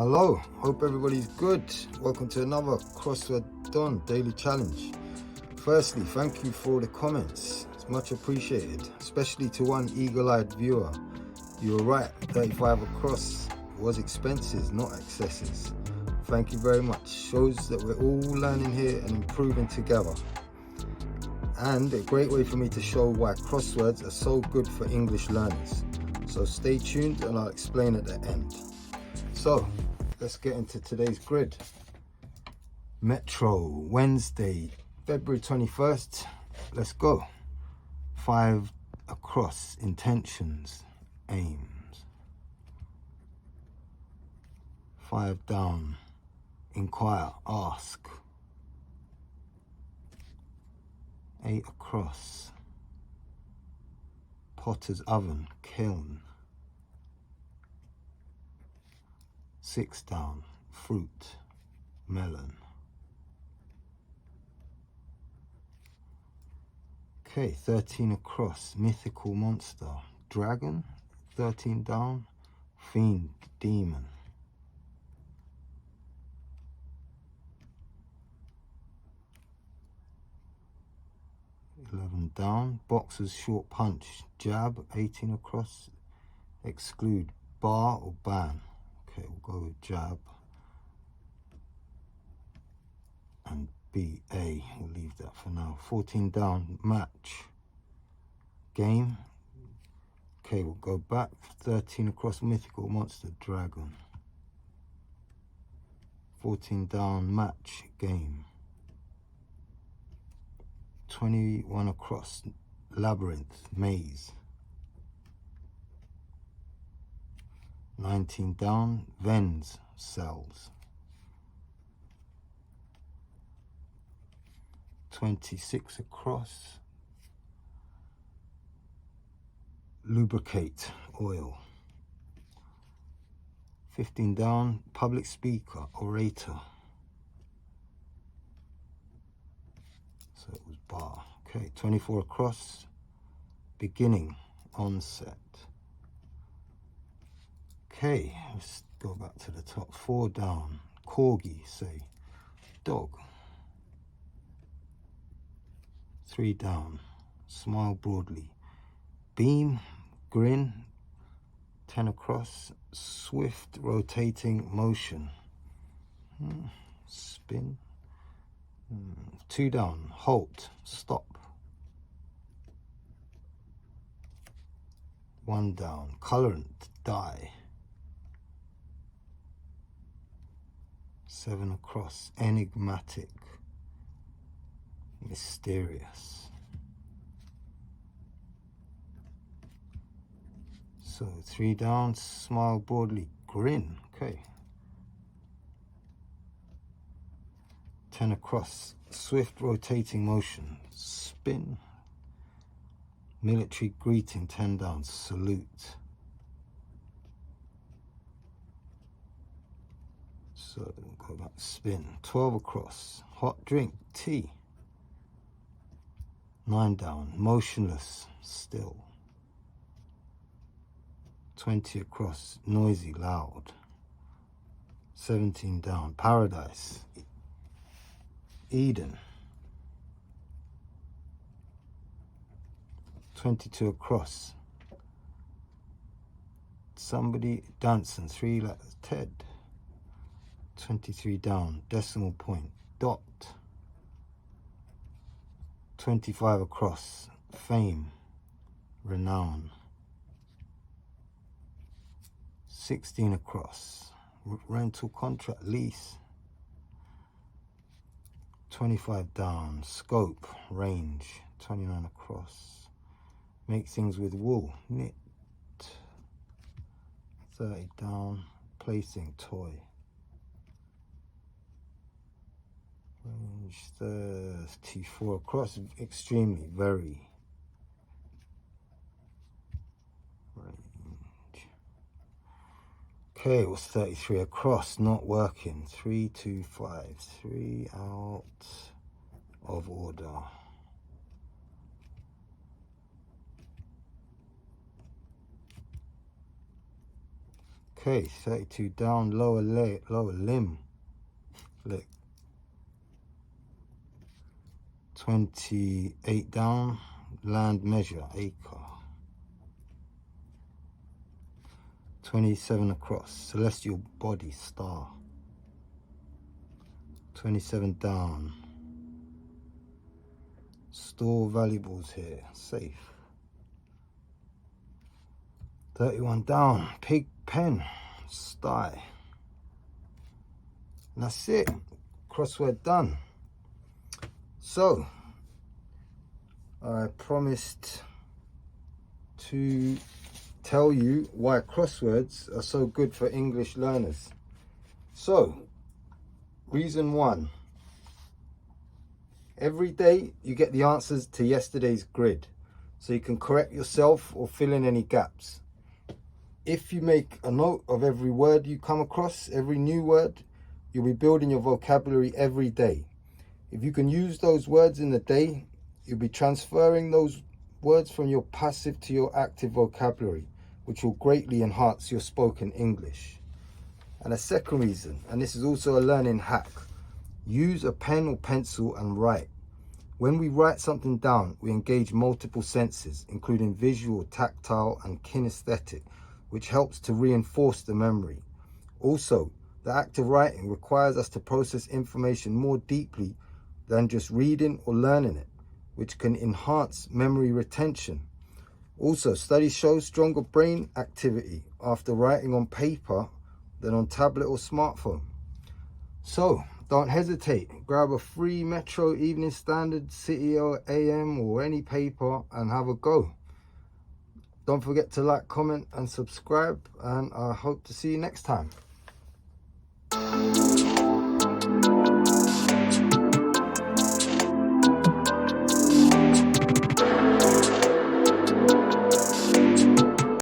Hello, hope everybody's good. Welcome to another Crossword Done Daily Challenge. Firstly, thank you for the comments. It's much appreciated, especially to one eagle-eyed viewer. You were right, 35 across was expenses, not excesses. Thank you very much. Shows that we're all learning here and improving together. And a great way for me to show why crosswords are so good for English learners. So stay tuned and I'll explain at the end. So, let's get into today's grid. Metro, Wednesday, February 21st. Let's go. 5 across, intentions, aims. 5 down, inquire, ask. 8 across, potter's oven, kiln. 6 down, fruit, melon. Okay, 13 across, mythical monster, dragon. 13 down, fiend, demon. 11 down, boxer's short punch, jab. 18 across, exclude, bar or ban. Okay, we'll go with jab and BA, we'll leave that for now. 14 down, match, game. Okay, we'll go back. 13 across, mythical monster, dragon. 14 down, match, game. 21 across, labyrinth, maze. 19 down, Venns, cells. 26 across, lubricate, oil. 15 down, public speaker, orator. So it was bar. Okay, 24 across, beginning, onset. Okay, let's go back to the top. 4 down, corgi, say, dog. 3 down, smile broadly, beam, grin. 10 across, swift rotating motion, spin. 2 down, halt, stop. 1 down, colorant, dye. 7 across, enigmatic, mysterious. So 3 down, smile broadly, grin. Okay. 10 across, swift rotating motion, spin. Military greeting. 10 down, salute. So go back, spin. 12 across, hot drink, tea. 9 down, motionless, still. 20 across, noisy, loud. 17 down, paradise, Eden. 22 across, somebody dancing, 3 letters, Ted. 23 down, decimal point, dot. 25 across, fame, renown. 16 across, rental contract, lease. 25 down, scope, range. 29 across, make things with wool, knit. 30 down, placing, toy. Range 34 across, extremely, very. Range. Okay, it was 33 across, not working. 3, 2, 5, 3 out of order. Okay, 32 down, lower leg, lower limb. Leg. 28 down, land measure, acre. 27 across, celestial body, star. 27 down. Store valuables here, safe. 31 down, pig pen, sty. And that's it, crossword done. So, I promised to tell you why crosswords are so good for English learners. So, reason one. Every day you get the answers to yesterday's grid, so you can correct yourself or fill in any gaps. If you make a note of every word you come across, every new word, you'll be building your vocabulary every day. If you can use those words in the day, you'll be transferring those words from your passive to your active vocabulary, which will greatly enhance your spoken English. And a second reason, and this is also a learning hack, use a pen or pencil and write. When we write something down, we engage multiple senses, including visual, tactile, and kinesthetic, which helps to reinforce the memory. Also, the act of writing requires us to process information more deeply than just reading or learning it, which can enhance memory retention. Also, studies show stronger brain activity after writing on paper than on tablet or smartphone. So, don't hesitate. Grab a free Metro Evening Standard, City or AM or any paper and have a go. Don't forget to like, comment and subscribe, and I hope to see you next time.